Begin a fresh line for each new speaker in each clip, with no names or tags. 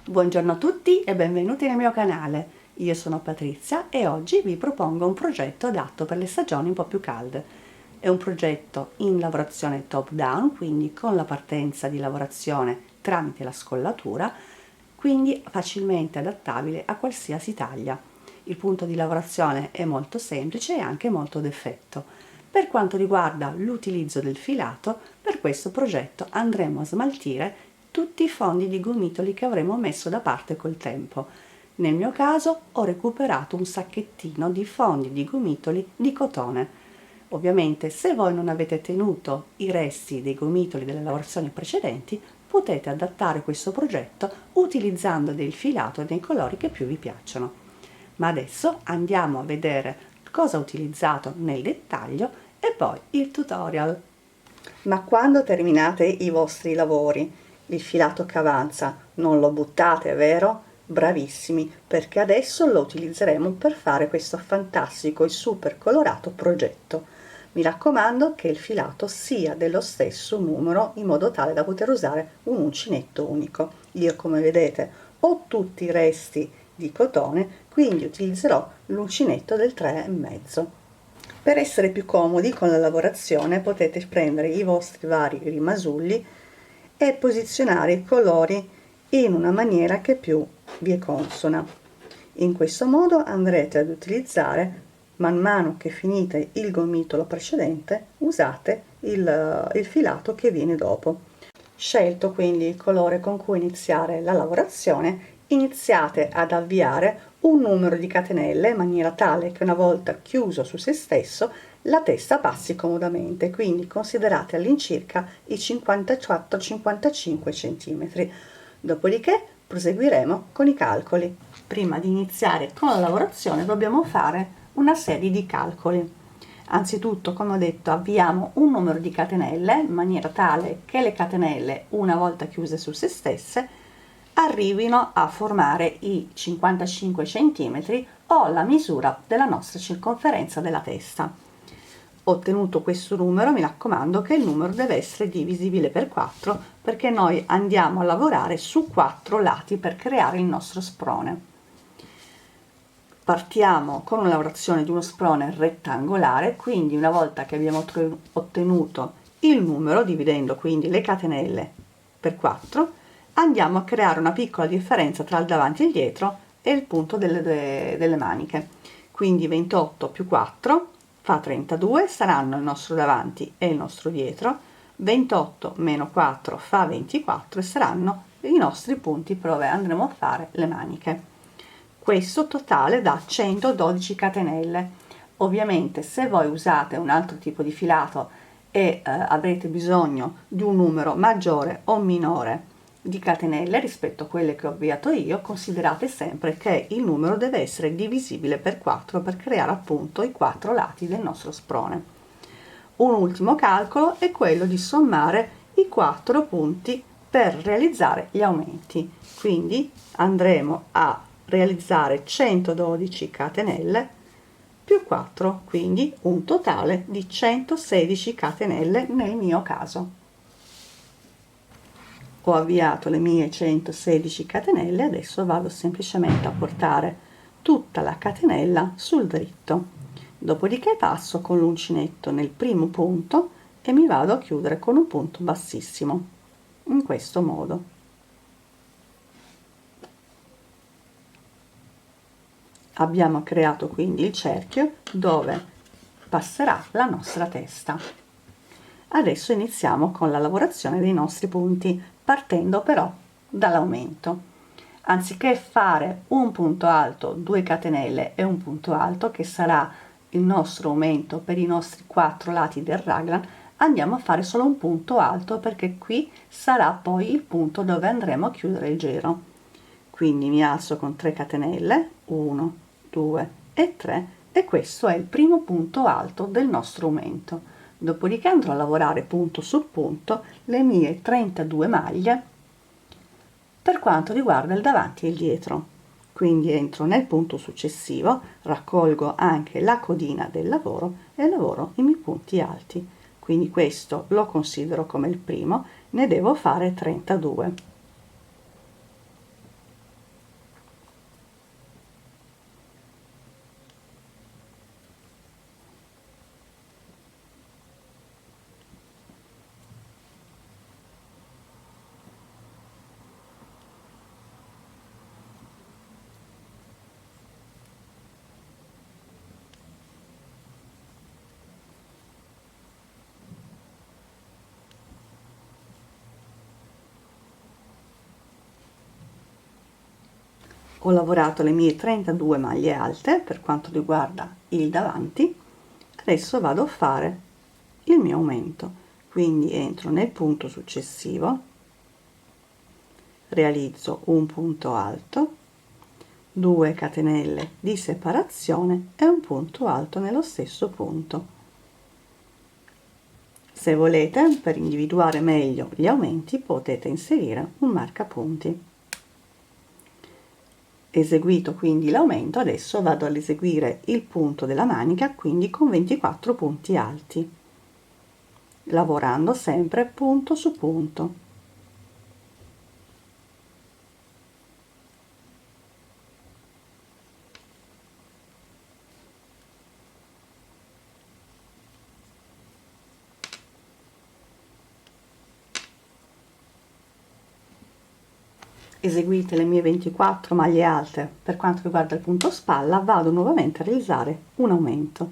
Buongiorno a tutti e benvenuti nel mio canale. Io sono Patrizia e oggi vi propongo un progetto adatto per le stagioni un po' più calde. È un progetto in lavorazione top down, quindi con la partenza di lavorazione tramite la scollatura, quindi facilmente adattabile a qualsiasi taglia. Il punto di lavorazione è molto semplice e anche molto ad effetto. Per quanto riguarda l'utilizzo del filato, per questo progetto andremo a smaltire tutti i fondi di gomitoli che avremo messo da parte col tempo. Nel mio caso ho recuperato un sacchettino di fondi di gomitoli di cotone. Ovviamente, se voi non avete tenuto i resti dei gomitoli delle lavorazioni precedenti, potete adattare questo progetto utilizzando del filato nei colori che più vi piacciono. Ma adesso andiamo a vedere cosa ho utilizzato nel dettaglio e poi il tutorial. Ma quando terminate i vostri lavori, il filato che avanza non lo buttate, vero? Bravissimi, perché adesso lo utilizzeremo per fare questo fantastico e super colorato progetto. Mi raccomando che il filato sia dello stesso numero in modo tale da poter usare un uncinetto unico. Io, come vedete, ho tutti i resti di cotone, quindi utilizzerò l'uncinetto del 3,5. Per essere più comodi con la lavorazione potete prendere i vostri vari rimasulli e posizionare i colori in una maniera che più vi è consona. In questo modo andrete ad utilizzare, man mano che finite il gomitolo precedente, usate il filato che viene dopo. Scelto quindi il colore con cui iniziare la lavorazione, iniziate ad avviare un numero di catenelle in maniera tale che una volta chiuso su se stesso la testa passi comodamente, quindi considerate all'incirca i 54-55 cm. Dopodiché proseguiremo con i calcoli. Prima di iniziare con la lavorazione dobbiamo fare una serie di calcoli. Anzitutto, come ho detto, avviamo un numero di catenelle in maniera tale che le catenelle, una volta chiuse su se stesse, arrivino a formare i 55 cm o la misura della nostra circonferenza della testa. Ottenuto questo numero, mi raccomando che il numero deve essere divisibile per 4 perché noi andiamo a lavorare su 4 lati per creare il nostro sprone. Partiamo con una lavorazione di uno sprone rettangolare, quindi una volta che abbiamo ottenuto il numero, dividendo quindi le catenelle per 4, andiamo a creare una piccola differenza tra il davanti e il dietro e il punto delle maniche. Quindi 28 più 4 fa 32, saranno il nostro davanti e il nostro dietro, 28 meno 4 fa 24 e saranno i nostri punti dove andremo a fare le maniche. Questo totale dà 112 catenelle. Ovviamente se voi usate un altro tipo di filato e avrete bisogno di un numero maggiore o minore di catenelle rispetto a quelle che ho avviato io, considerate sempre che il numero deve essere divisibile per 4 per creare appunto i 4 lati del nostro sprone. Un ultimo calcolo è quello di sommare i 4 punti per realizzare gli aumenti, quindi andremo a realizzare 112 catenelle più 4, quindi un totale di 116 catenelle nel mio caso. Ho avviato le mie 116 catenelle, adesso vado semplicemente a portare tutta la catenella sul dritto, dopodiché passo con l'uncinetto nel primo punto e mi vado a chiudere con un punto bassissimo, in questo modo. Abbiamo creato quindi il cerchio dove passerà la nostra testa. Adesso iniziamo con la lavorazione dei nostri punti, partendo però dall'aumento. Anziché fare un punto alto, 2 catenelle e un punto alto, che sarà il nostro aumento per i nostri 4 lati del raglan, andiamo a fare solo un punto alto perché qui sarà poi il punto dove andremo a chiudere il giro. Quindi mi alzo con 3 catenelle, 1, 2 e 3, e questo è il primo punto alto del nostro aumento. Dopodiché andrò a lavorare punto su punto le mie 32 maglie per quanto riguarda il davanti e il dietro. Quindi entro nel punto successivo, raccolgo anche la codina del lavoro e lavoro i miei punti alti. Quindi questo lo considero come il primo, ne devo fare 32. Ho lavorato le mie 32 maglie alte per quanto riguarda il davanti. Adesso vado a fare il mio aumento, quindi entro nel punto successivo, realizzo un punto alto, 2 catenelle di separazione e un punto alto nello stesso punto. Se volete, per individuare meglio gli aumenti, potete inserire un marcapunti. Eseguito quindi l'aumento, adesso vado ad eseguire il punto della manica, quindi con 24 punti alti, lavorando sempre punto su punto. Eseguite le mie 24 maglie alte per quanto riguarda il punto spalla, vado nuovamente a realizzare un aumento.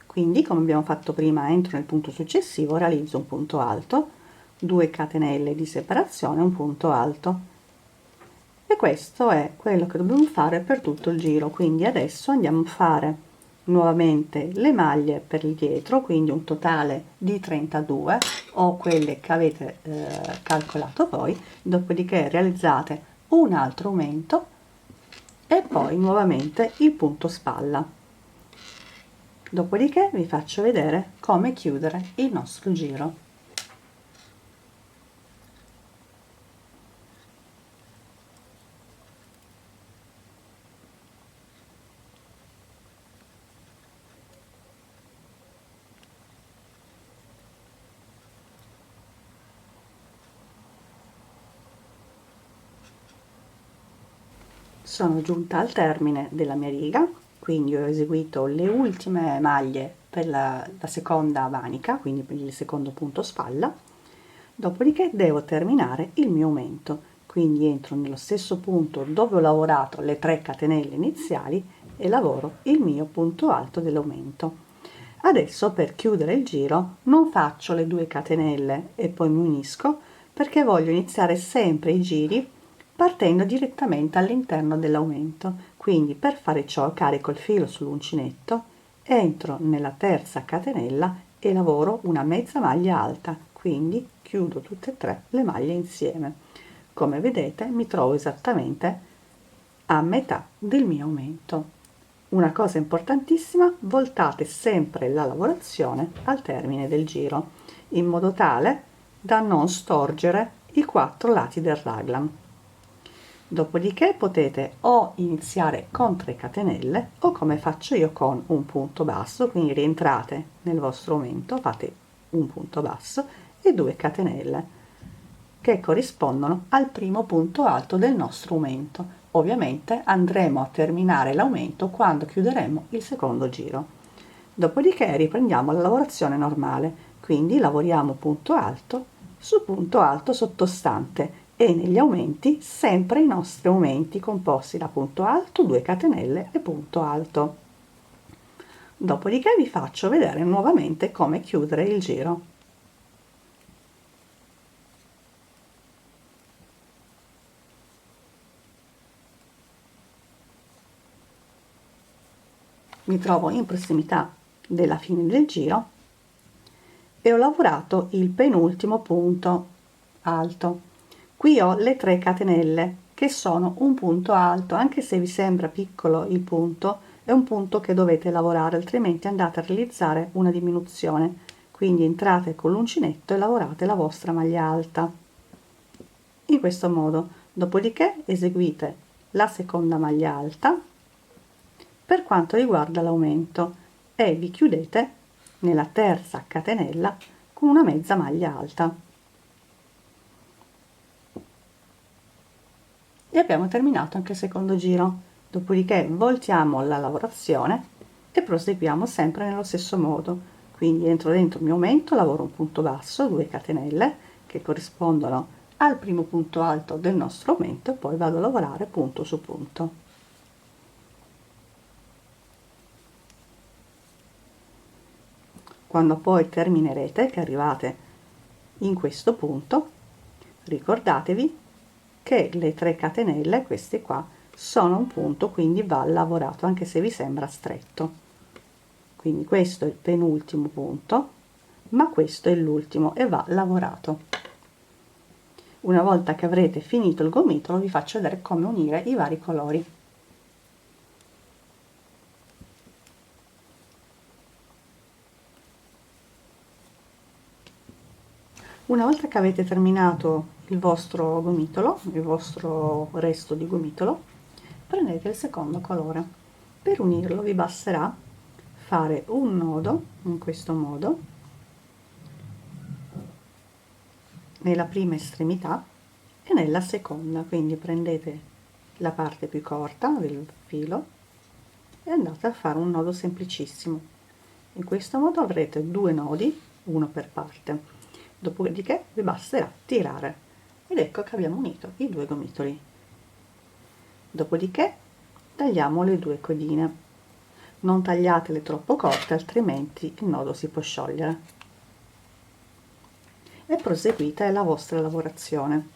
Quindi, come abbiamo fatto prima, entro nel punto successivo, realizzo un punto alto, 2 catenelle di separazione, un punto alto. E questo è quello che dobbiamo fare per tutto il giro. Quindi adesso andiamo a fare nuovamente le maglie per il dietro, quindi un totale di 32 o quelle che avete calcolato voi, dopodiché realizzate un altro aumento e poi nuovamente il punto spalla. Dopodiché vi faccio vedere come chiudere il nostro giro. Sono giunta al termine della mia riga, quindi ho eseguito le ultime maglie per la seconda manica, quindi per il secondo punto spalla. Dopodiché devo terminare il mio aumento, quindi entro nello stesso punto dove ho lavorato le 3 catenelle iniziali e lavoro il mio punto alto dell'aumento. Adesso per chiudere il giro non faccio le 2 catenelle e poi mi unisco, perché voglio iniziare sempre i giri partendo direttamente all'interno dell'aumento. Quindi per fare ciò carico il filo sull'uncinetto, entro nella terza catenella e lavoro una mezza maglia alta, quindi chiudo tutte e 3 le maglie insieme. Come vedete mi trovo esattamente a metà del mio aumento. Una cosa importantissima: voltate sempre la lavorazione al termine del giro, in modo tale da non storgere i 4 lati del raglan. Dopodiché potete o iniziare con 3 catenelle o, come faccio io, con un punto basso, quindi rientrate nel vostro aumento, fate un punto basso e 2 catenelle che corrispondono al primo punto alto del nostro aumento. Ovviamente andremo a terminare l'aumento quando chiuderemo il secondo giro. Dopodiché riprendiamo la lavorazione normale, quindi lavoriamo punto alto su punto alto sottostante e negli aumenti sempre i nostri aumenti composti da punto alto, 2 catenelle e punto alto. Dopodiché vi faccio vedere nuovamente come chiudere il giro. Mi trovo in prossimità della fine del giro e ho lavorato il penultimo punto alto. Qui ho le 3 catenelle che sono un punto alto, anche se vi sembra piccolo il punto, è un punto che dovete lavorare, altrimenti andate a realizzare una diminuzione. Quindi entrate con l'uncinetto e lavorate la vostra maglia alta in questo modo. Dopodiché eseguite la seconda maglia alta per quanto riguarda l'aumento e vi chiudete nella terza catenella con una mezza maglia alta. E abbiamo terminato anche il secondo giro. Dopodiché voltiamo la lavorazione e proseguiamo sempre nello stesso modo. Quindi entro dentro il mio aumento, lavoro un punto basso, 2 catenelle che corrispondono al primo punto alto del nostro aumento e poi vado a lavorare punto su punto. Quando poi terminerete, che arrivate in questo punto, ricordatevi che le 3 catenelle, queste qua, sono un punto, quindi va lavorato anche se vi sembra stretto. Quindi questo è il penultimo punto, ma questo è l'ultimo e va lavorato. Una volta che avrete finito il gomitolo vi faccio vedere come unire i vari colori. Una volta che avete terminato il vostro gomitolo, il vostro resto di gomitolo, prendete il secondo colore. Per unirlo vi basterà fare un nodo in questo modo nella prima estremità e nella seconda, quindi prendete la parte più corta del filo e andate a fare un nodo semplicissimo. In questo modo avrete due nodi, uno per parte. Dopodiché vi basterà tirare ed ecco che abbiamo unito i due gomitoli. Dopodiché tagliamo le due codine. Non tagliatele troppo corte, altrimenti il nodo si può sciogliere. E proseguite la vostra lavorazione.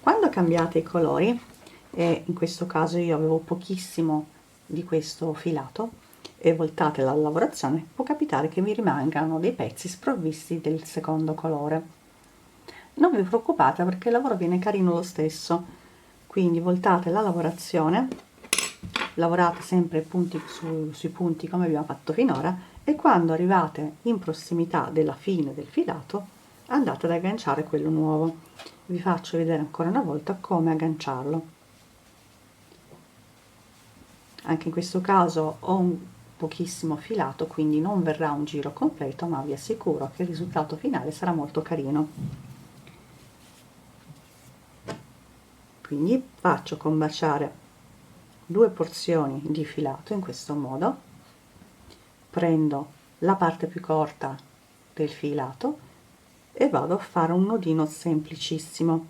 Quando cambiate i colori, e in questo caso io avevo pochissimo di questo filato, e voltate la lavorazione, può capitare che vi rimangano dei pezzi sprovvisti del secondo colore. Non vi preoccupate perché il lavoro viene carino lo stesso, quindi voltate la lavorazione, lavorate sempre punti sui punti come abbiamo fatto finora e quando arrivate in prossimità della fine del filato andate ad agganciare quello nuovo. Vi faccio vedere ancora una volta come agganciarlo. Anche in questo caso ho un pochissimo filato, quindi non verrà un giro completo, ma vi assicuro che il risultato finale sarà molto carino. Quindi faccio combaciare due porzioni di filato in questo modo, prendo la parte più corta del filato e vado a fare un nodino semplicissimo.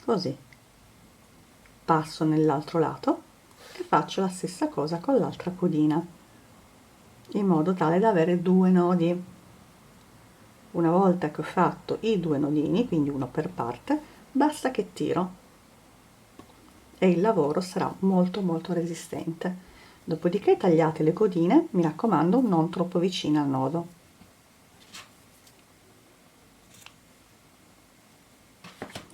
Così passo nell'altro lato e faccio la stessa cosa con l'altra codina in modo tale da avere due nodi. Una volta che ho fatto i due nodini, quindi uno per parte, basta che tiro e il lavoro sarà molto resistente. Dopodiché tagliate le codine, mi raccomando non troppo vicine al nodo.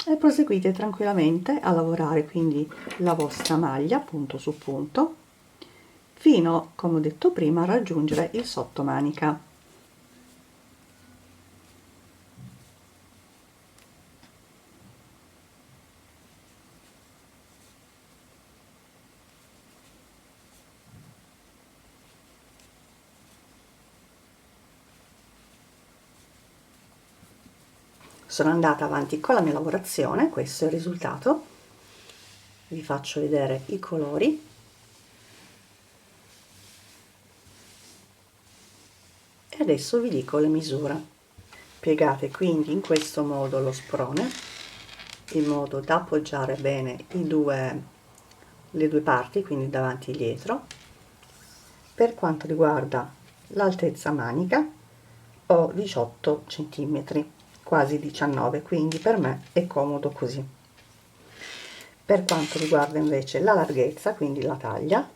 E proseguite tranquillamente a lavorare quindi la vostra maglia punto su punto fino, come ho detto prima, a raggiungere il sottomanica. Sono andata avanti con la mia lavorazione, questo è il risultato. Vi faccio vedere i colori. E adesso vi dico le misure. Piegate quindi in questo modo lo sprone in modo da appoggiare bene le due parti, quindi davanti e dietro. Per quanto riguarda l'altezza manica ho 18 cm, quasi 19, quindi per me è comodo così. Per quanto riguarda invece la larghezza, quindi la taglia,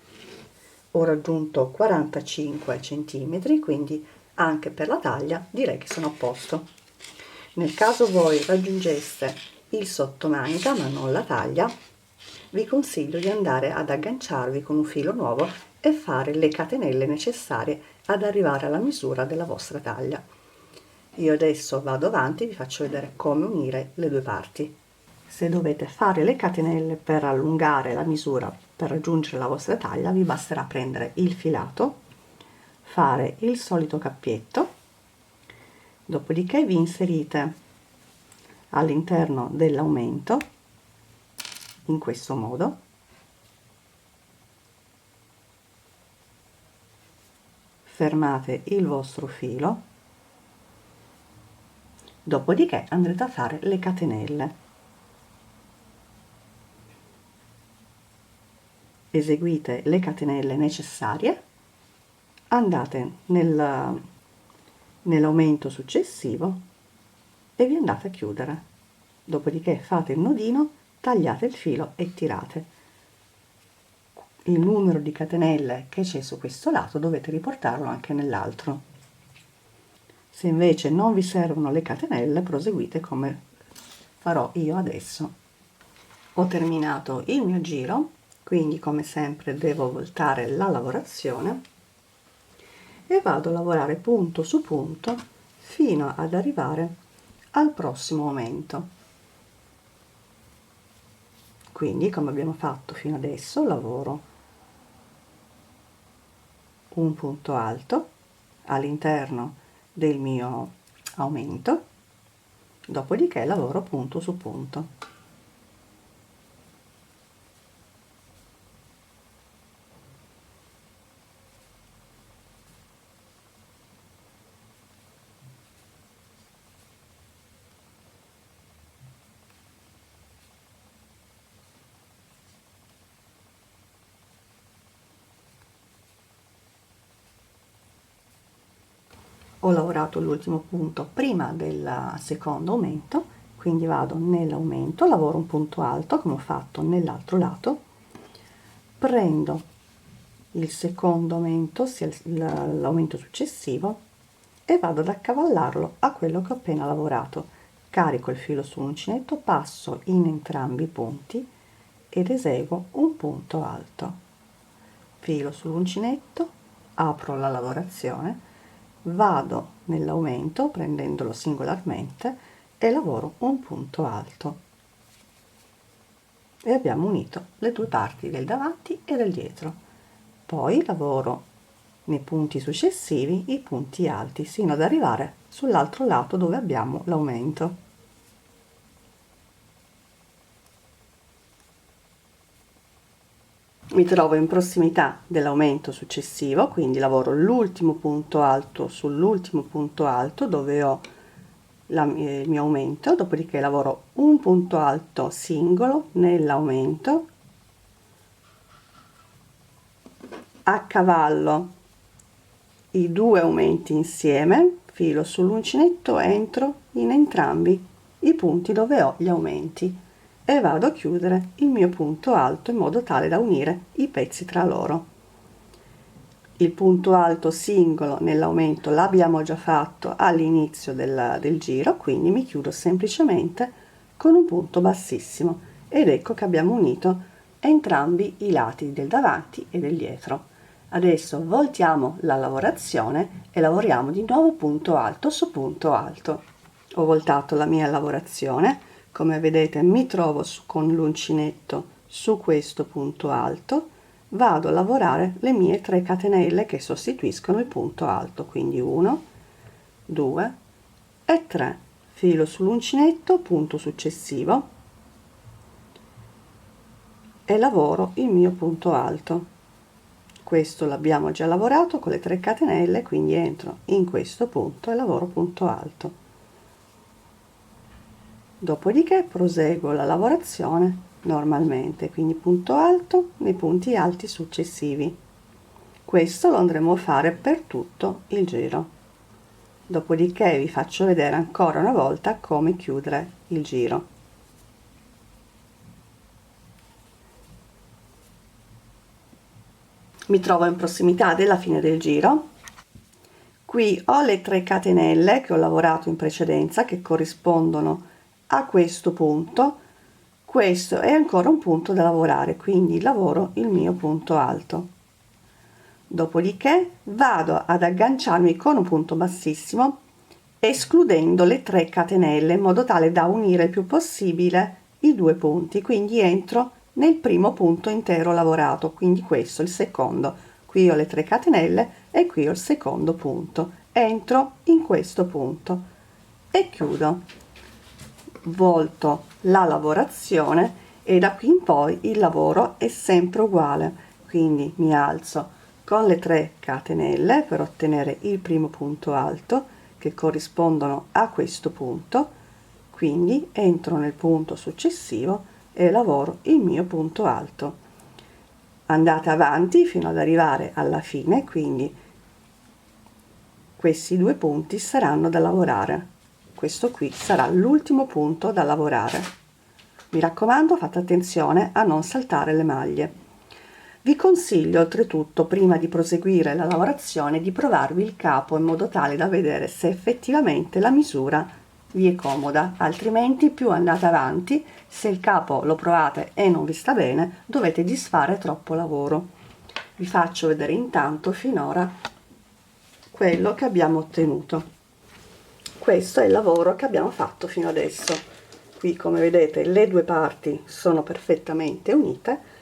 ho raggiunto 45 cm, quindi anche per la taglia direi che sono a posto. Nel caso voi raggiungeste il sottomanica ma non la taglia, vi consiglio di andare ad agganciarvi con un filo nuovo e fare le catenelle necessarie ad arrivare alla misura della vostra taglia. Io adesso vado avanti e vi faccio vedere come unire le due parti. Se dovete fare le catenelle per allungare la misura per raggiungere la vostra taglia, vi basterà prendere il filato, fare il solito cappietto, dopodiché vi inserite all'interno dell'aumento in questo modo, fermate il vostro filo, dopodiché andrete a fare le catenelle. Eseguite le catenelle necessarie, andate nell'aumento successivo e vi andate a chiudere. Dopodiché fate il nodino, tagliate il filo e tirate. Il numero di catenelle che c'è su questo lato dovete riportarlo anche nell'altro. Se invece non vi servono le catenelle, proseguite come farò io adesso. Ho terminato il mio giro, quindi come sempre devo voltare la lavorazione e vado a lavorare punto su punto fino ad arrivare al prossimo aumento. Quindi, come abbiamo fatto fino adesso, lavoro un punto alto all'interno del mio aumento, dopodiché lavoro punto su punto. Ho lavorato l'ultimo punto prima del secondo aumento, quindi vado nell'aumento, lavoro un punto alto come ho fatto nell'altro lato, prendo il secondo aumento, ossia l'aumento successivo, e vado ad accavallarlo a quello che ho appena lavorato. Carico il filo sull'uncinetto, passo in entrambi i punti ed eseguo un punto alto. Filo sull'uncinetto, apro la lavorazione, vado nell'aumento prendendolo singolarmente e lavoro un punto alto e abbiamo unito le due parti del davanti e del dietro. Poi lavoro nei punti successivi i punti alti sino ad arrivare sull'altro lato dove abbiamo l'aumento. Mi trovo in prossimità dell'aumento successivo, quindi lavoro l'ultimo punto alto sull'ultimo punto alto dove ho il mio aumento, dopodiché lavoro un punto alto singolo nell'aumento, accavallo i due aumenti insieme, filo sull'uncinetto, entro in entrambi i punti dove ho gli aumenti e vado a chiudere il mio punto alto in modo tale da unire i pezzi tra loro. Il punto alto singolo nell'aumento l'abbiamo già fatto all'inizio del giro, quindi mi chiudo semplicemente con un punto bassissimo ed ecco che abbiamo unito entrambi i lati del davanti e del dietro. Adesso voltiamo la lavorazione e lavoriamo di nuovo punto alto su punto alto. Ho voltato la mia lavorazione, come vedete mi trovo con l'uncinetto su questo punto alto, vado a lavorare le mie 3 catenelle che sostituiscono il punto alto, quindi 1, 2 e 3, filo sull'uncinetto, punto successivo e lavoro il mio punto alto. Questo l'abbiamo già lavorato con le 3 catenelle, quindi entro in questo punto e lavoro punto alto. Dopodiché proseguo la lavorazione normalmente, quindi punto alto nei punti alti successivi. Questo lo andremo a fare per tutto il giro. Dopodiché vi faccio vedere ancora una volta come chiudere il giro. Mi trovo in prossimità della fine del giro. Qui ho le 3 catenelle che ho lavorato in precedenza che corrispondono a questo punto. Questo è ancora un punto da lavorare, quindi lavoro il mio punto alto. Dopodiché vado ad agganciarmi con un punto bassissimo escludendo le 3 catenelle in modo tale da unire il più possibile i due punti, quindi entro nel primo punto intero lavorato, quindi questo è il secondo. Qui ho le 3 catenelle e qui ho il secondo punto, entro in questo punto e chiudo, volto la lavorazione e da qui in poi il lavoro è sempre uguale, quindi mi alzo con le 3 catenelle per ottenere il primo punto alto che corrispondono a questo punto, quindi entro nel punto successivo e lavoro il mio punto alto. Andate avanti fino ad arrivare alla fine, quindi questi due punti saranno da lavorare. Questo qui sarà l'ultimo punto da lavorare. Mi raccomando, fate attenzione a non saltare le maglie. Vi consiglio oltretutto, prima di proseguire la lavorazione, di provarvi il capo in modo tale da vedere se effettivamente la misura vi è comoda, altrimenti più andate avanti, se il capo lo provate e non vi sta bene, dovete disfare troppo lavoro. Vi faccio vedere intanto finora quello che abbiamo ottenuto. Questo è il lavoro che abbiamo fatto fino adesso. Qui, come vedete, le due parti sono perfettamente unite.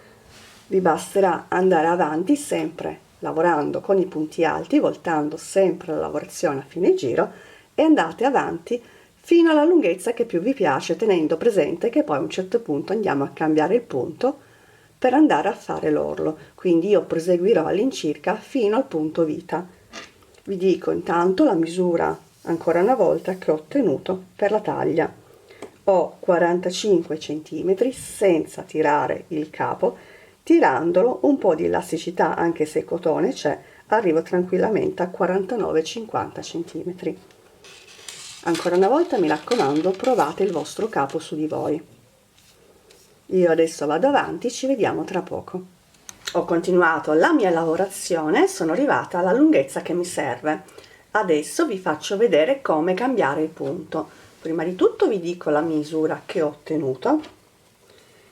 Vi basterà andare avanti sempre lavorando con i punti alti, voltando sempre la lavorazione a fine giro, e andate avanti fino alla lunghezza che più vi piace, tenendo presente che poi a un certo punto andiamo a cambiare il punto per andare a fare l'orlo. Quindi io proseguirò all'incirca fino al punto vita. Vi dico intanto la misura ancora una volta che ho ottenuto per la taglia. Ho 45 cm senza tirare il capo. Tirandolo, un po' di elasticità, anche se cotone c'è, arrivo tranquillamente a 49-50 cm. Ancora una volta mi raccomando, provate il vostro capo su di voi. Io adesso vado avanti, ci vediamo tra poco. Ho continuato la mia lavorazione, sono arrivata alla lunghezza che mi serve. Adesso vi faccio vedere come cambiare il punto. Prima di tutto vi dico la misura che ho ottenuto.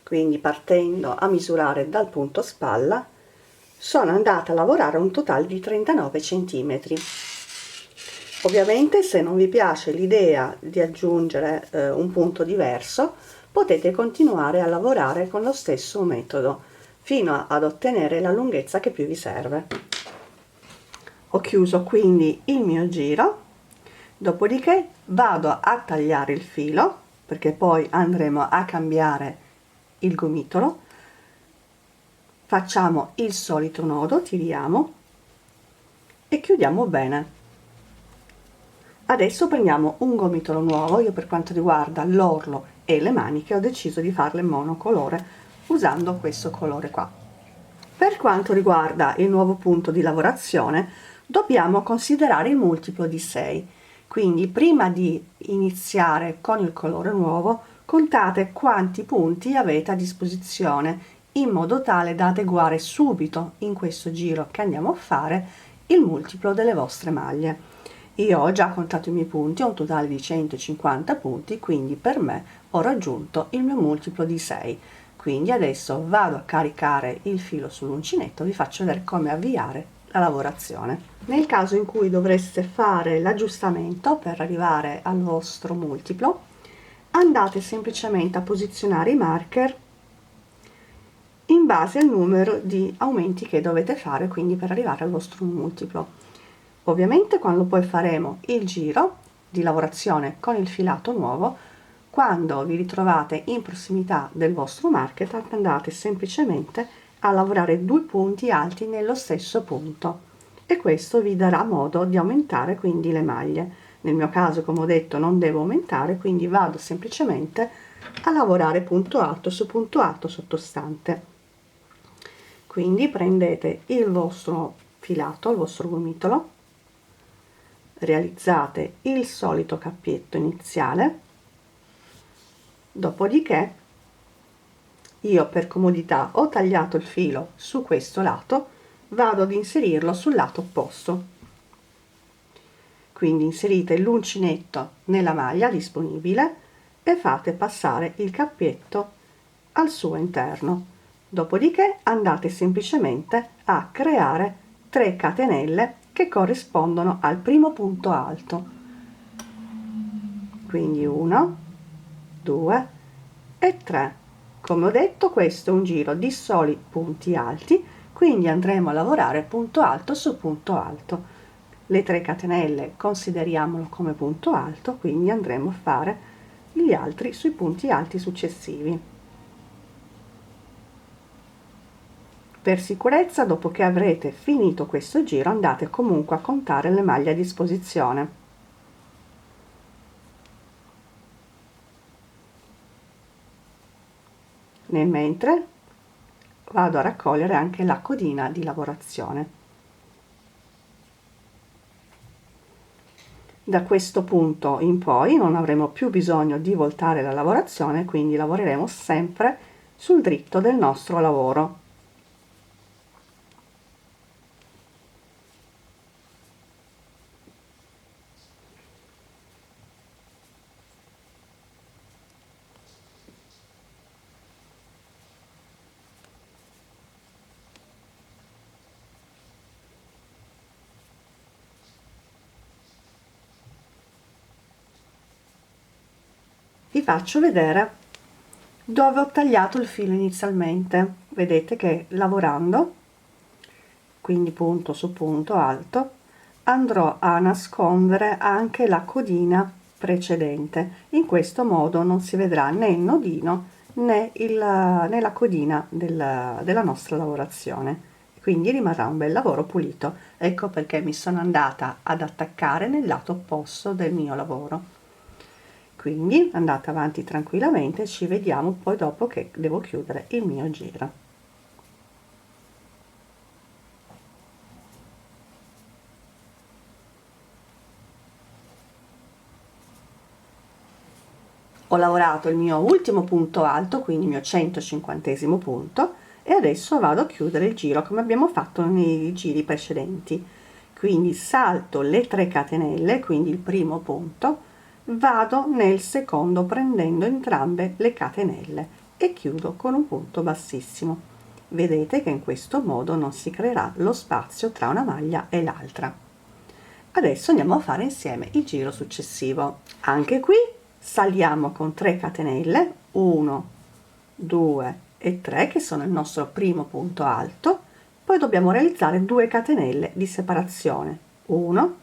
Quindi partendo a misurare dal punto spalla, sono andata a lavorare un totale di 39 cm. Ovviamente se non vi piace l'idea di aggiungere un punto diverso, potete continuare a lavorare con lo stesso metodo fino ad ottenere la lunghezza che più vi serve. Ho chiuso quindi il mio giro, dopodiché vado a tagliare il filo perché poi andremo a cambiare il gomitolo. Facciamo il solito nodo, tiriamo e chiudiamo bene. Adesso prendiamo un gomitolo nuovo. Io, per quanto riguarda l'orlo e le maniche, ho deciso di farle monocolore usando questo colore qua. Per quanto riguarda il nuovo punto di lavorazione, dobbiamo considerare il multiplo di 6. Quindi prima di iniziare con il colore nuovo, contate quanti punti avete a disposizione in modo tale da adeguare subito in questo giro che andiamo a fare il multiplo delle vostre maglie. Io ho già contato i miei punti, ho un totale di 150 punti, quindi per me ho raggiunto il mio multiplo di 6. Quindi adesso vado a caricare il filo sull'uncinetto, vi faccio vedere come avviare la lavorazione. Nel caso in cui dovreste fare l'aggiustamento per arrivare al vostro multiplo, andate semplicemente a posizionare i marker in base al numero di aumenti che dovete fare, quindi per arrivare al vostro multiplo. Ovviamente quando poi faremo il giro di lavorazione con il filato nuovo, quando vi ritrovate in prossimità del vostro marker, andate semplicemente a lavorare 2 punti alti nello stesso punto e questo vi darà modo di aumentare quindi le maglie. Nel mio caso, come ho detto, non devo aumentare, quindi vado semplicemente a lavorare punto alto sottostante. Quindi prendete il vostro filato, il vostro gomitolo, realizzate il solito cappietto iniziale, dopodiché io per comodità ho tagliato il filo su questo lato, vado ad inserirlo sul lato opposto. Quindi inserite l'uncinetto nella maglia disponibile e fate passare il cappietto al suo interno. Dopodiché andate semplicemente a creare 3 catenelle che corrispondono al primo punto alto. Quindi 1, 2 e 3. Come ho detto, questo è un giro di soli punti alti, quindi andremo a lavorare punto alto su punto alto. Le 3 catenelle consideriamolo come punto alto, quindi andremo a fare gli altri sui punti alti successivi. Per sicurezza, dopo che avrete finito questo giro, andate comunque a contare le maglie a disposizione. Nel mentre vado a raccogliere anche la codina di lavorazione. Da questo punto in poi non avremo più bisogno di voltare la lavorazione, quindi lavoreremo sempre sul dritto del nostro lavoro. Vi faccio vedere dove ho tagliato il filo inizialmente. Vedete che lavorando, quindi punto su punto alto, andrò a nascondere anche la codina precedente. In questo modo non si vedrà né il nodino né la codina della nostra lavorazione, quindi rimarrà un bel lavoro pulito. Ecco perché mi sono andata ad attaccare nel lato opposto del mio lavoro. Quindi andate avanti tranquillamente, ci vediamo poi dopo che devo chiudere il mio giro. Ho lavorato il mio ultimo punto alto, quindi il mio 150° punto, e adesso vado a chiudere il giro come abbiamo fatto nei giri precedenti. Quindi salto le 3 catenelle, quindi il primo punto, vado nel secondo prendendo entrambe le catenelle e chiudo con un punto bassissimo. Vedete che in questo modo non si creerà lo spazio tra una maglia e l'altra. Adesso andiamo a fare insieme il giro successivo. Anche qui saliamo con 3 catenelle, 1, 2 e 3, che sono il nostro primo punto alto. Poi dobbiamo realizzare 2 catenelle di separazione, 1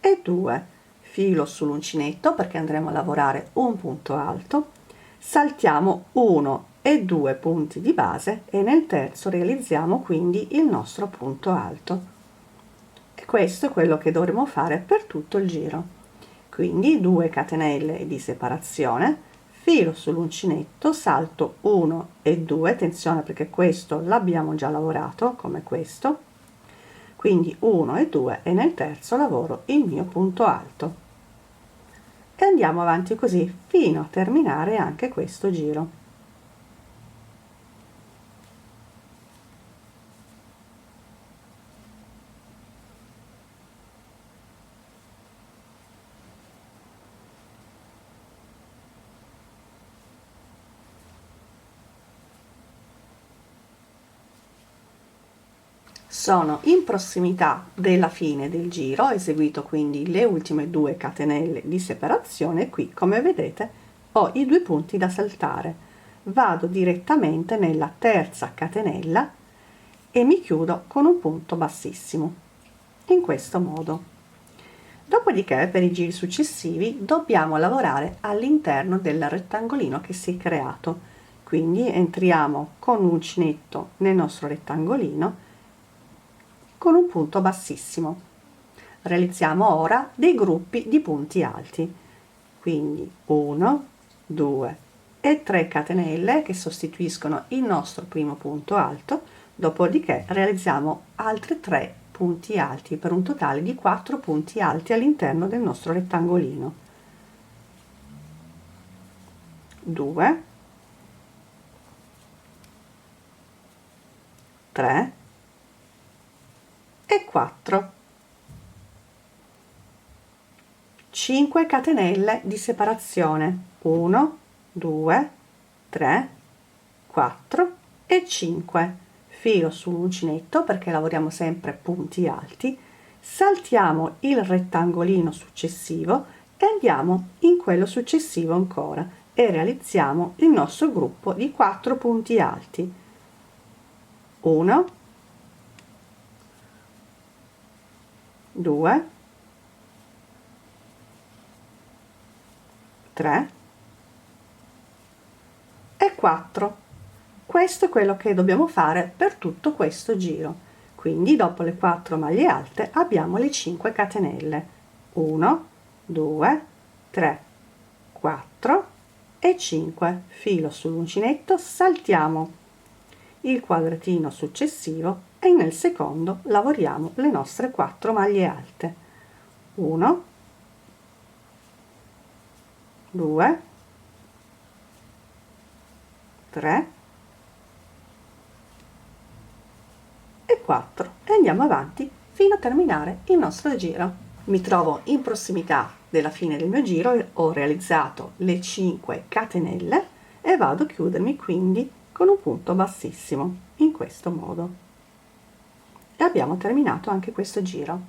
e 2, filo sull'uncinetto perché andremo a lavorare un punto alto, saltiamo 1 e 2 punti di base e nel terzo realizziamo quindi il nostro punto alto. E questo è quello che dovremo fare per tutto il giro. Quindi 2 catenelle di separazione, filo sull'uncinetto, salto 1 e 2, attenzione perché questo l'abbiamo già lavorato come questo, quindi 1 e 2 e nel terzo lavoro il mio punto alto e andiamo avanti così fino a terminare anche questo giro. Sono in prossimità della fine del giro, ho eseguito quindi le ultime 2 catenelle di separazione e qui come vedete ho i 2 punti da saltare. Vado direttamente nella terza catenella e mi chiudo con un punto bassissimo, in questo modo. Dopodiché per i giri successivi dobbiamo lavorare all'interno del rettangolino che si è creato, quindi entriamo con l'uncinetto nel nostro rettangolino con un punto bassissimo. Realizziamo ora dei gruppi di punti alti, quindi 1, 2 e 3 catenelle che sostituiscono il nostro primo punto alto, dopodiché realizziamo altri 3 punti alti per un totale di 4 punti alti all'interno del nostro rettangolino. 2, 3 e 4. 5 catenelle di separazione, 1, 2, 3, 4 e 5, filo sull'uncinetto perché lavoriamo sempre punti alti, saltiamo il rettangolino successivo e andiamo in quello successivo ancora e realizziamo il nostro gruppo di 4 punti alti. 1, 2, 3 e 4. Questo è quello che dobbiamo fare per tutto questo giro. Quindi dopo le 4 maglie alte abbiamo le 5 catenelle. 1, 2, 3, 4 e 5. Filo sull'uncinetto, saltiamo il quadratino successivo e nel secondo lavoriamo le nostre 4 maglie alte. 1, 2, 3 e 4 e andiamo avanti fino a terminare il nostro giro. Mi trovo in prossimità della fine del mio giro e ho realizzato le 5 catenelle e vado a chiudermi quindi con un punto bassissimo in questo modo e abbiamo terminato anche questo giro.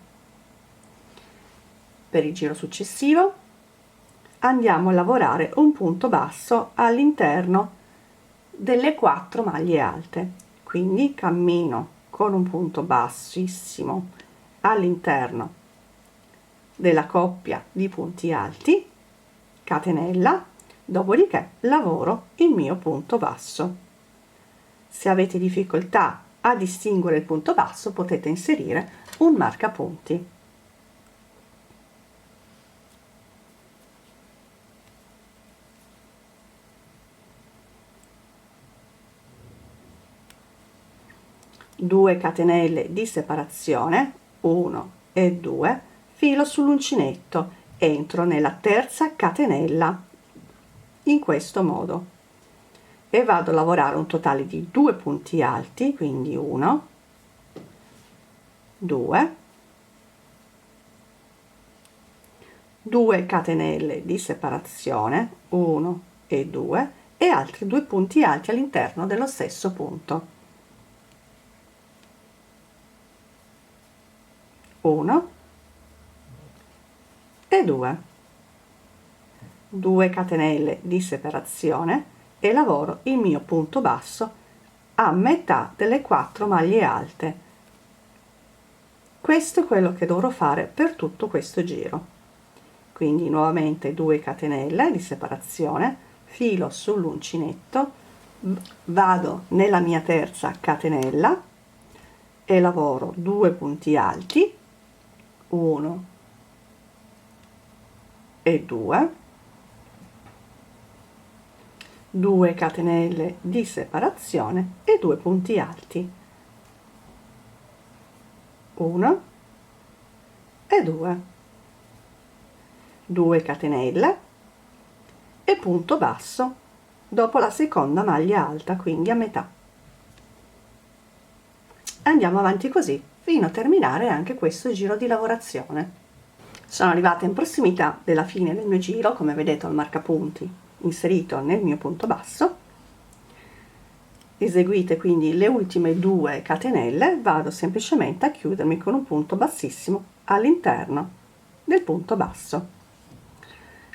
Per il giro successivo andiamo a lavorare un punto basso all'interno delle 4 maglie alte, quindi cammino con un punto bassissimo all'interno della coppia di punti alti, catenella, dopodiché lavoro il mio punto basso. Se avete difficoltà a distinguere il punto basso potete inserire un marcapunti. Due catenelle di separazione, 1 e 2, filo sull'uncinetto, entro nella terza catenella in questo modo e vado a lavorare un totale di 2 punti alti, quindi 1, 2, 2 catenelle di separazione, 1 e 2 e altri 2 punti alti all'interno dello stesso punto. 1 e 2, 2 catenelle di separazione e lavoro il mio punto basso a metà delle 4 maglie alte. Questo è quello che dovrò fare per tutto questo giro. Quindi nuovamente 2 catenelle di separazione, filo sull'uncinetto, vado nella mia terza catenella e lavoro 2 punti alti, 1 e 2, 2 catenelle di separazione e 2 punti alti, 1 e 2, 2 catenelle e punto basso dopo la seconda maglia alta, quindi a metà. Andiamo avanti così fino a terminare anche questo giro di lavorazione. Sono arrivata in prossimità della fine del mio giro, come vedete ho il marcapunti inserito nel mio punto basso. Eseguite quindi le ultime 2 catenelle, vado semplicemente a chiudermi con un punto bassissimo all'interno del punto basso.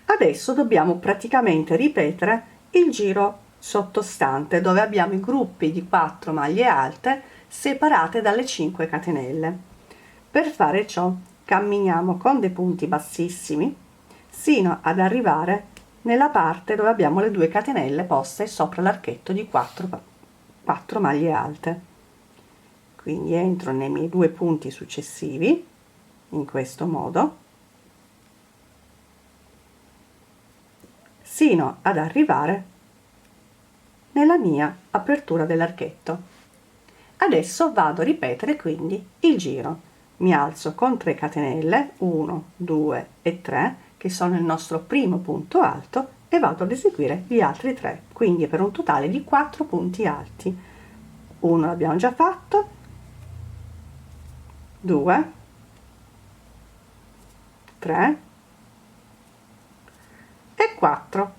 Adesso dobbiamo praticamente ripetere il giro sottostante, dove abbiamo i gruppi di 4 maglie alte separate dalle 5 catenelle. Per fare ciò camminiamo con dei punti bassissimi sino ad arrivare nella parte dove abbiamo le 2 catenelle poste sopra l'archetto di 4 maglie alte. Quindi entro nei miei 2 punti successivi in questo modo sino ad arrivare nella mia apertura dell'archetto. Adesso vado a ripetere quindi il giro. Mi alzo con 3 catenelle, 1, 2 e 3, che sono il nostro primo punto alto, e vado ad eseguire gli altri 3, quindi per un totale di 4 punti alti. 1 l'abbiamo già fatto, 2, 3 e 4.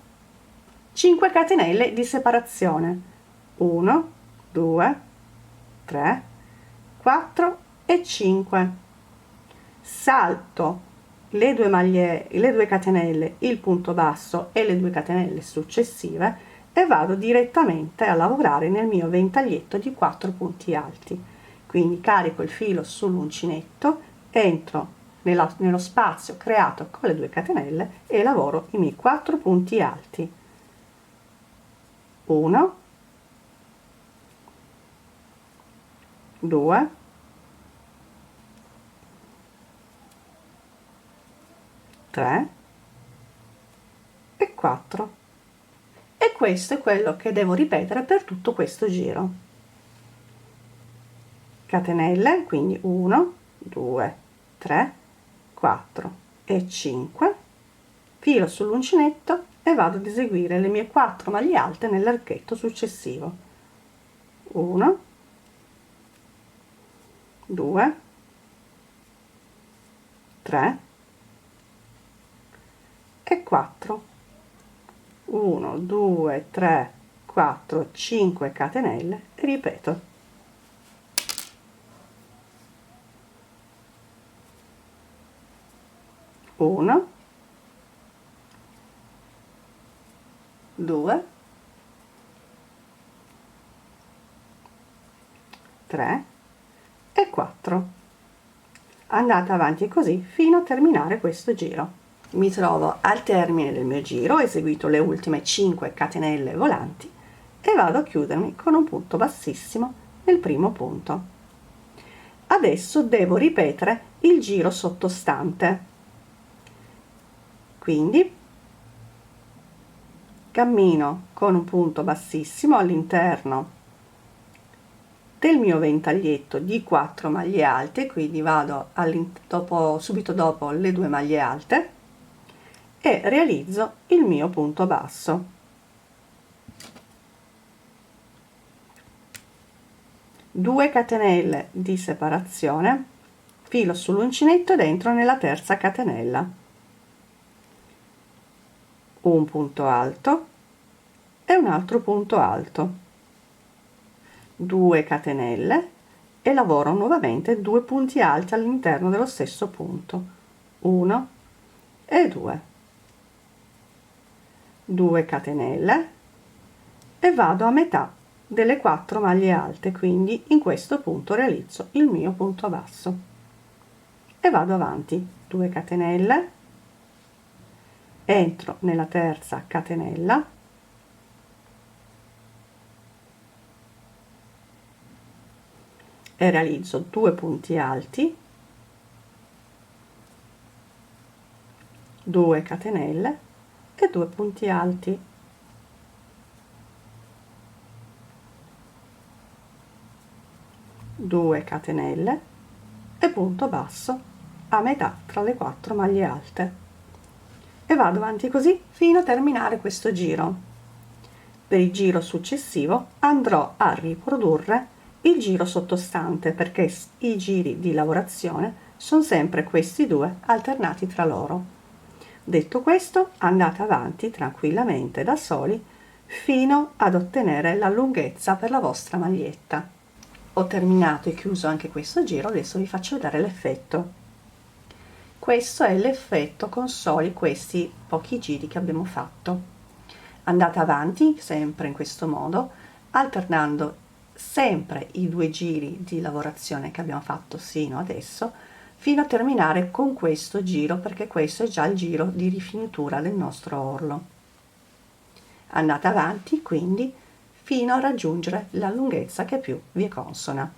5 catenelle di separazione, 1, 2, 3, 4 e 5. Salto le due catenelle, il punto basso e le 2 catenelle successive e vado direttamente a lavorare nel mio ventaglietto di 4 punti alti. Quindi carico il filo sull'uncinetto, entro nello spazio creato con le 2 catenelle e lavoro i miei 4 punti alti. 1, 2, 3 e 4. E questo è quello che devo ripetere per tutto questo giro. Catenelle, quindi 1, 2, 3, 4 e 5, filo sull'uncinetto e vado ad eseguire le mie 4 maglie alte nell'archetto successivo. 1, 2, 3 e 4. 1, 2, 3, 4, 5 catenelle e ripeto. Uno, 2, 3 e 4. Andate avanti così fino a terminare questo giro. Mi trovo al termine del mio giro, ho eseguito le ultime 5 catenelle volanti e vado a chiudermi con un punto bassissimo nel primo punto. Adesso devo ripetere il giro sottostante, quindi cammino con un punto bassissimo all'interno del mio ventaglietto di 4 maglie alte, quindi vado subito dopo le 2 maglie alte e realizzo il mio punto basso. Due catenelle di separazione, filo sull'uncinetto ed entro nella terza catenella, un punto alto e un altro punto alto, 2 catenelle e lavoro nuovamente 2 punti alti all'interno dello stesso punto, 1 e 2, 2 catenelle e vado a metà delle 4 maglie alte, quindi in questo punto realizzo il mio punto basso e vado avanti, 2 catenelle, entro nella terza catenella, e realizzo 2 punti alti, 2 catenelle e 2 punti alti, due catenelle e punto basso a metà tra le 4 maglie alte e vado avanti così fino a terminare questo giro. Per il giro successivo andrò a riprodurre il giro sottostante, perché i giri di lavorazione sono sempre questi due alternati tra loro. Detto questo, andate avanti tranquillamente da soli fino ad ottenere la lunghezza per la vostra maglietta. Ho terminato e chiuso anche questo giro, adesso vi faccio vedere l'effetto. Questo è l'effetto con soli questi pochi giri che abbiamo fatto. Andate avanti sempre in questo modo, alternando sempre i 2 giri di lavorazione che abbiamo fatto sino adesso, fino a terminare con questo giro, perché questo è già il giro di rifinitura del nostro orlo. Andate avanti quindi fino a raggiungere la lunghezza che più vi è consona.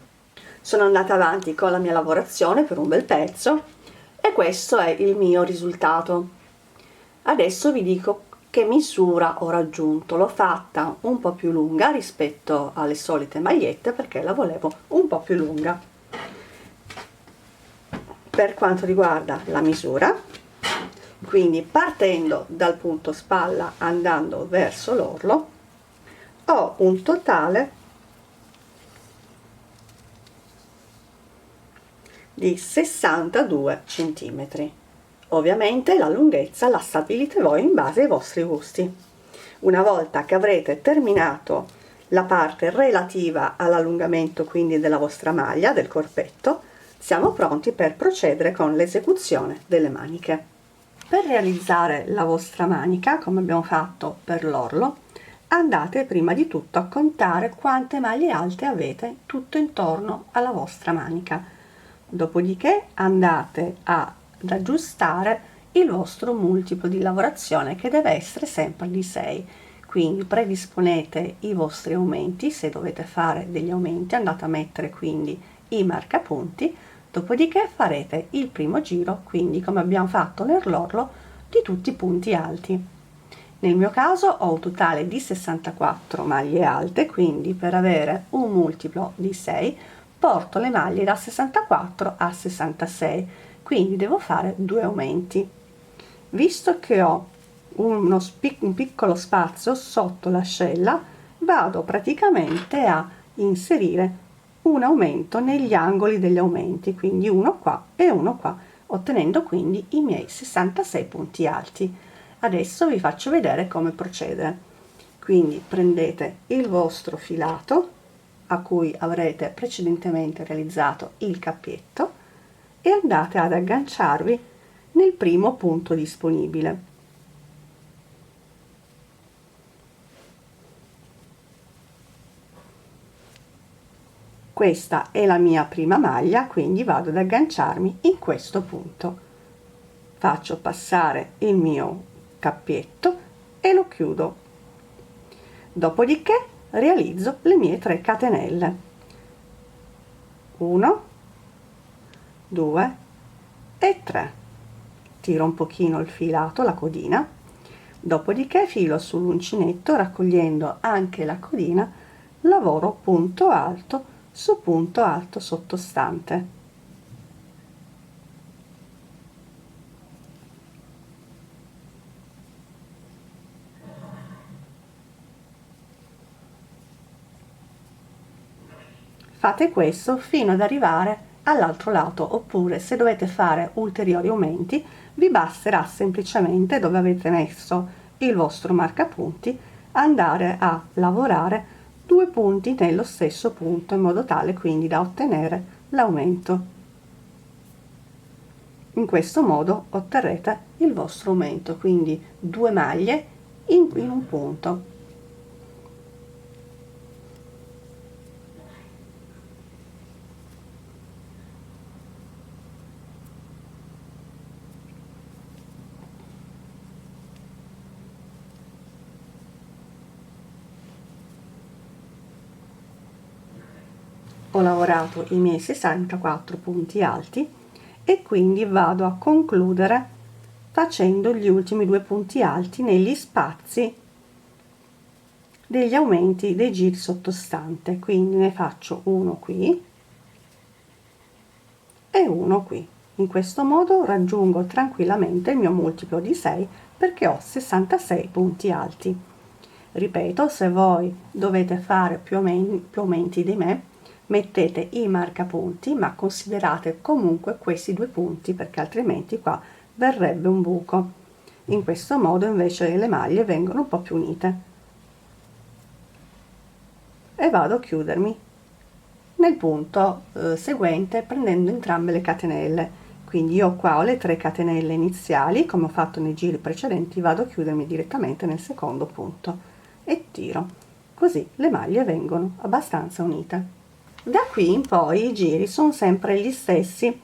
Sono andata avanti con la mia lavorazione per un bel pezzo e questo è il mio risultato. Adesso vi dico che misura ho raggiunto. L'ho fatta un po' più lunga rispetto alle solite magliette perché la volevo un po' più lunga. Per quanto riguarda la misura, quindi partendo dal punto spalla andando verso l'orlo, ho un totale di 62 centimetri. Ovviamente la lunghezza la stabilite voi in base ai vostri gusti. Una volta che avrete terminato la parte relativa all'allungamento quindi della vostra maglia, del corpetto, Siamo pronti per procedere con l'esecuzione delle maniche. Per realizzare la vostra manica, come abbiamo fatto per l'orlo, andate prima di tutto a contare quante maglie alte avete tutto intorno alla vostra manica. Dopodiché andate ad aggiustare il vostro multiplo di lavorazione, che deve essere sempre di 6. Quindi predisponete i vostri aumenti, se dovete fare degli aumenti andate a mettere quindi i marcapunti, dopodiché farete il primo giro, quindi come abbiamo fatto nell'orlo, di tutti i punti alti. Nel mio caso ho un totale di 64 maglie alte, quindi per avere un multiplo di 6 porto le maglie da 64 a 66, quindi devo fare 2 aumenti. Visto che ho un piccolo spazio sotto l'ascella, vado praticamente a inserire un aumento negli angoli degli aumenti, quindi uno qua e uno qua, ottenendo quindi i miei 66 punti alti. Adesso vi faccio vedere come procedere. Quindi prendete il vostro filato a cui avrete precedentemente realizzato il cappietto e andate ad agganciarvi nel primo punto disponibile. Questa è la mia prima maglia, quindi vado ad agganciarmi in questo punto. Faccio passare il mio cappietto e lo chiudo. Dopodiché realizzo le mie 3 catenelle. 1, 2 e 3. Tiro un pochino il filato, la codina, dopodiché filo sull'uncinetto raccogliendo anche la codina, lavoro punto alto su punto alto sottostante. Fate questo fino ad arrivare all'altro lato, oppure se dovete fare ulteriori aumenti vi basterà semplicemente, dove avete messo il vostro marcapunti, andare a lavorare 2 punti nello stesso punto, in modo tale quindi da ottenere l'aumento. In questo modo otterrete il vostro aumento, quindi 2 maglie in un punto. Ho lavorato i miei 64 punti alti e quindi vado a concludere facendo gli ultimi 2 punti alti negli spazi degli aumenti dei giri sottostante, quindi ne faccio uno qui e uno qui. In questo modo raggiungo tranquillamente il mio multiplo di 6 perché ho 66 punti alti. Ripeto, se voi dovete fare più aumenti di me, mettete i marcapunti, ma considerate comunque questi 2 punti perché altrimenti qua verrebbe un buco. In questo modo invece le maglie vengono un po' più unite. E vado a chiudermi nel punto seguente prendendo entrambe le catenelle. Quindi io qua ho le 3 catenelle iniziali, come ho fatto nei giri precedenti, vado a chiudermi direttamente nel secondo punto e tiro, così le maglie vengono abbastanza unite. Da qui in poi i giri sono sempre gli stessi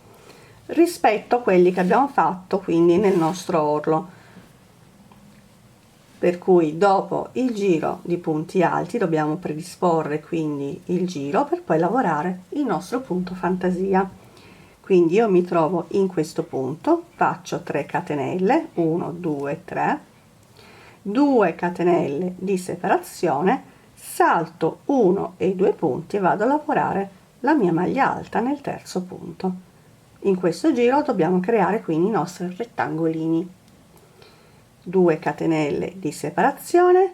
rispetto a quelli che abbiamo fatto quindi nel nostro orlo, per cui dopo il giro di punti alti dobbiamo predisporre quindi il giro per poi lavorare il nostro punto fantasia. Quindi io mi trovo in questo punto, faccio 3 catenelle, 1 2 3, 2 catenelle di separazione, salto 1 e 2 punti e vado a lavorare la mia maglia alta nel terzo punto. In questo giro dobbiamo creare quindi i nostri rettangolini. 2 catenelle di separazione,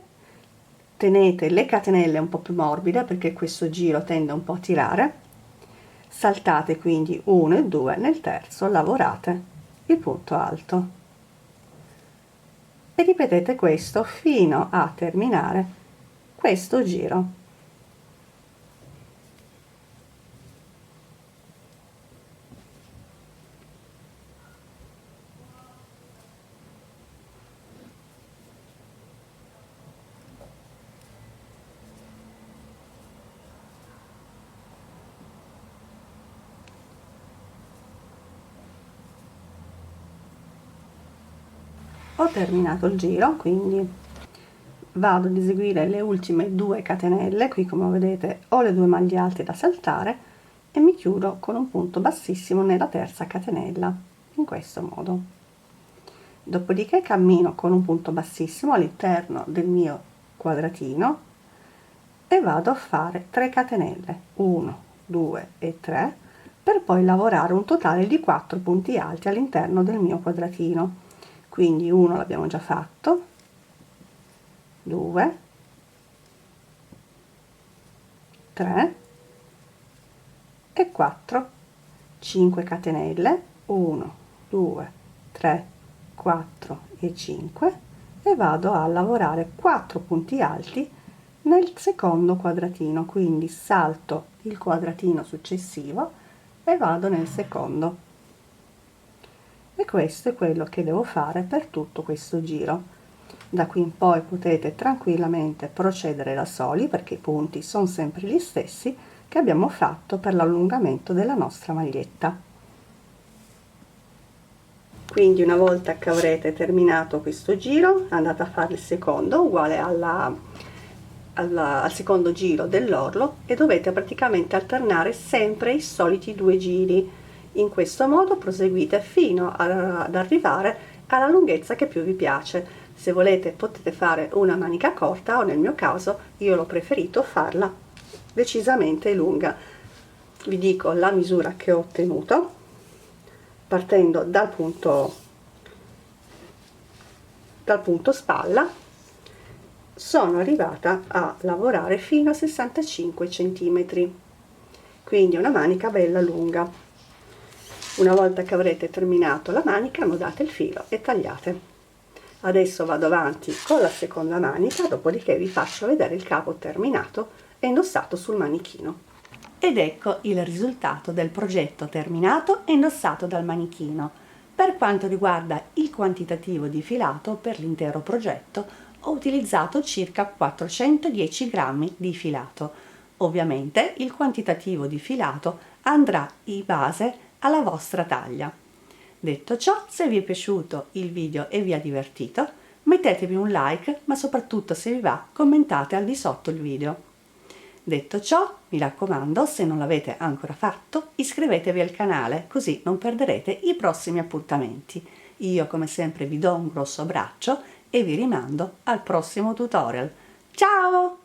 tenete le catenelle un po' più morbide perché questo giro tende un po' a tirare, saltate quindi 1 e 2, nel terzo lavorate il punto alto e ripetete questo fino a terminare questo giro. Ho terminato il giro, quindi vado ad eseguire le ultime 2 catenelle. Qui, come vedete, ho le 2 maglie alte da saltare e mi chiudo con un punto bassissimo nella terza catenella, in questo modo. Dopodiché cammino con un punto bassissimo all'interno del mio quadratino e vado a fare 3 catenelle, 1, 2 e 3, per poi lavorare un totale di 4 punti alti all'interno del mio quadratino. Quindi 1 l'abbiamo già fatto, 2, 3 e 4, 5 catenelle, 1, 2, 3, 4 e 5, e vado a lavorare 4 punti alti nel secondo quadratino, quindi salto il quadratino successivo e vado nel secondo. E questo è quello che devo fare per tutto questo giro. Da qui in poi potete tranquillamente procedere da soli, perché i punti sono sempre gli stessi che abbiamo fatto per l'allungamento della nostra maglietta. Quindi una volta che avrete terminato questo giro, andate a fare il secondo uguale al secondo giro dell'orlo, e dovete praticamente alternare sempre i soliti 2 giri. In questo modo proseguite fino ad arrivare alla lunghezza che più vi piace. Se volete potete fare una manica corta, o nel mio caso io l'ho preferito farla decisamente lunga. Vi dico la misura che ho ottenuto partendo dal punto spalla. Sono arrivata a lavorare fino a 65 cm, quindi una manica bella lunga. Una volta che avrete terminato la manica, annodate il filo e tagliate. Adesso vado avanti con la seconda manica, dopodiché vi faccio vedere il capo terminato e indossato sul manichino. Ed ecco il risultato del progetto terminato e indossato dal manichino. Per quanto riguarda il quantitativo di filato per l'intero progetto, ho utilizzato circa 410 grammi di filato. Ovviamente il quantitativo di filato andrà in base alla vostra taglia. Detto ciò, se vi è piaciuto il video e vi ha divertito, mettetevi un like, ma soprattutto, se vi va, commentate al di sotto il video. Detto ciò, mi raccomando, se non l'avete ancora fatto, iscrivetevi al canale, così non perderete i prossimi appuntamenti. Io come sempre vi do un grosso abbraccio e vi rimando al prossimo tutorial. Ciao!